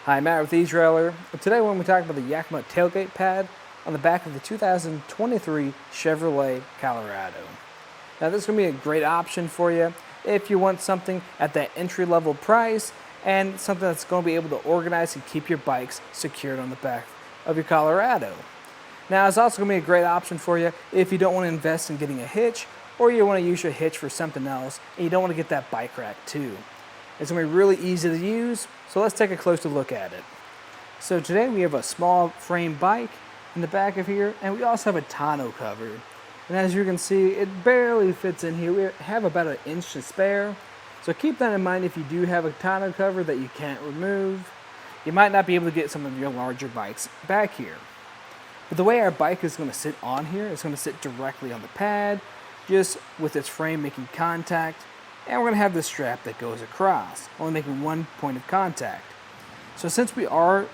Hi, Matt with etrailer. Today we're going to be talking about the Yakima Tailgate Pad on the back of the 2023 Chevrolet Colorado. Now this is going to be a great option for you if you want something at that entry-level price and something that's going to be able to organize and keep your bikes secured on the back of your Colorado. Now it's also going to be a great option for you if you don't want to invest in getting a hitch, or you want to use your hitch for something else and you don't want to get that bike rack too. It's going to be really easy to use, so let's take a closer look at it. So today we have a small frame bike in the back of here, and we also have a tonneau cover. And as you can see, it barely fits in here. We have about an inch to spare. So keep that in mind if you do have a tonneau cover that you can't remove. You might not be able to get some of your larger bikes back here. But the way our bike is going to sit on here, it's going to sit directly on the pad, just with its frame making contact. And we're going to have this strap that goes across, only making one point of contact. So since we are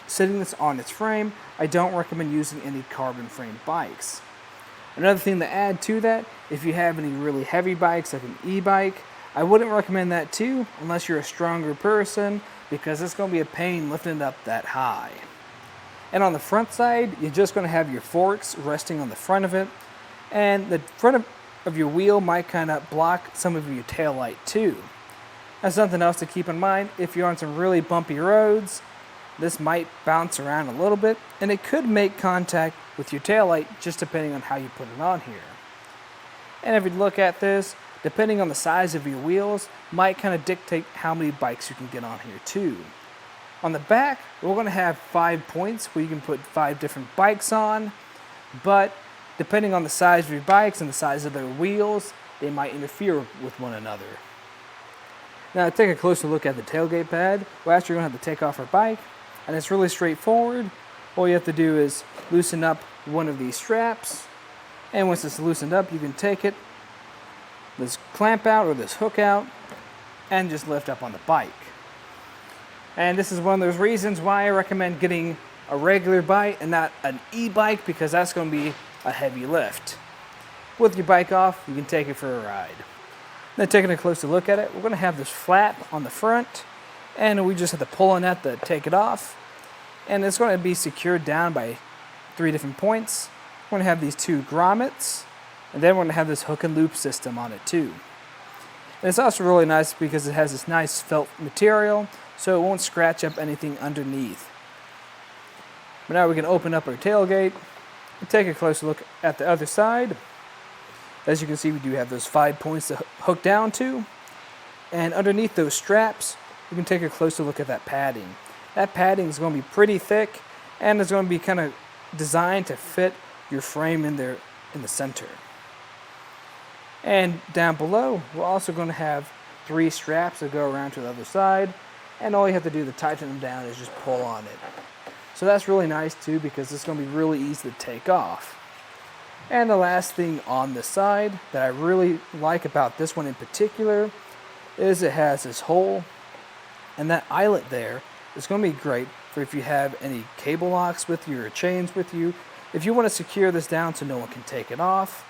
sitting this on its frame, I don't recommend using any carbon frame bikes. Another thing to add to that, if you have any really heavy bikes like an e-bike, I wouldn't recommend that too unless you're a stronger person, because it's going to be a pain lifting it up that high. And on the front side, you're just going to have your forks resting on the front of it, and the front of your wheel might kind of block some of your tail light too. That's something else to keep in mind. If you're on some really bumpy roads, this might bounce around a little bit, and it could make contact with your tail light just depending on how you put it on here. And if you look at this, depending on the size of your wheels, might kind of dictate how many bikes you can get on here too. On the back, we're going to have 5 points where you can put 5 different bikes on, but depending on the size of your bikes and the size of their wheels, they might interfere with one another. Now, to take a closer look at the tailgate pad, we're actually going to have to take off our bike, and it's really straightforward. All you have to do is loosen up one of these straps, and once it's loosened up, you can take it, this clamp out or this hook out, and just lift up on the bike. And this is one of those reasons why I recommend getting a regular bike and not an e-bike, because that's going to be a heavy lift. With your bike off, you can take it for a ride. Then taking a closer look at it, we're going to have this flap on the front, and we just have to pull on that to take it off. And it's going to be secured down by 3 different points. We're going to have these 2 grommets, and then we're going to have this hook and loop system on it too. And it's also really nice because it has this nice felt material, so it won't scratch up anything underneath. But now we can open up our tailgate and take a closer look at the other side. As you can see, we do have those 5 points to hook down to. And underneath those straps, we can take a closer look at that padding. That padding is going to be pretty thick, and it's going to be kind of designed to fit your frame in there in the center. And down below, we're also going to have 3 straps that go around to the other side. And all you have to do to tighten them down is just pull on it. So that's really nice too, because it's going to be really easy to take off. And the last thing on the side that I really like about this one in particular is it has this hole, and that eyelet there is going to be great for if you have any cable locks with you or chains with you. If you want to secure this down so no one can take it off.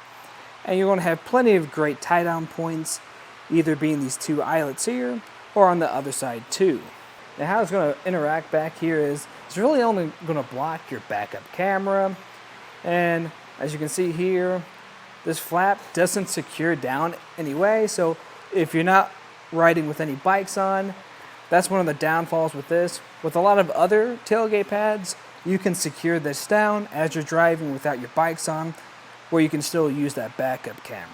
And you're going to have plenty of great tie down points, either being these 2 eyelets here or on the other side too. Now how it's going to interact back here is it's really only going to block your backup camera, and as you can see here, this flap doesn't secure down anyway, so if you're not riding with any bikes on, that's one of the downfalls with this. With a lot of other tailgate pads, you can secure this down as you're driving without your bikes on, where you can still use that backup camera.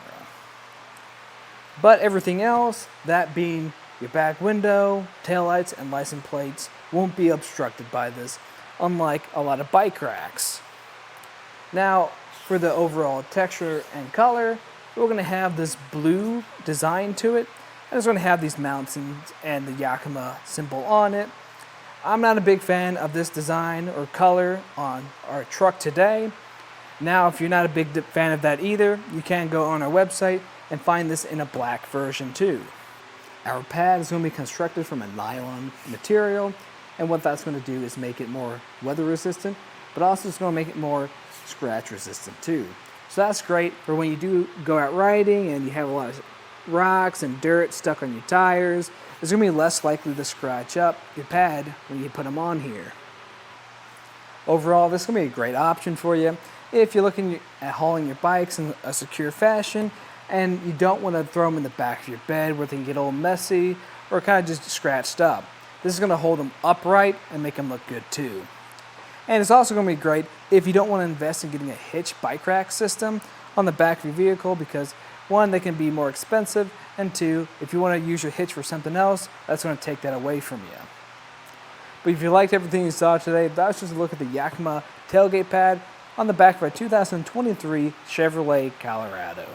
But everything else, that being your back window, taillights, and license plates, won't be obstructed by this, unlike a lot of bike racks. Now, for the overall texture and color, we're going to have this blue design to it, and it's going to have these mountains and the Yakima symbol on it. I'm not a big fan of this design or color on our truck today. Now, if you're not a big fan of that either, you can go on our website and find this in a black version too. Our pad is going to be constructed from a nylon material, and what that's going to do is make it more weather resistant, but also it's going to make it more scratch resistant too. So that's great for when you do go out riding and you have a lot of rocks and dirt stuck on your tires, it's going to be less likely to scratch up your pad when you put them on here. Overall, this is going to be a great option for you if you're looking at hauling your bikes in a secure fashion and you don't want to throw them in the back of your bed where they can get all messy or kind of just scratched up. This is going to hold them upright and make them look good too. And it's also going to be great if you don't want to invest in getting a hitch bike rack system on the back of your vehicle because one, they can be more expensive, and two, if you want to use your hitch for something else, that's going to take that away from you. But if you liked everything you saw today, that was just a look at the Yakima Tailgate Pad on the back of a 2023 Chevrolet Colorado.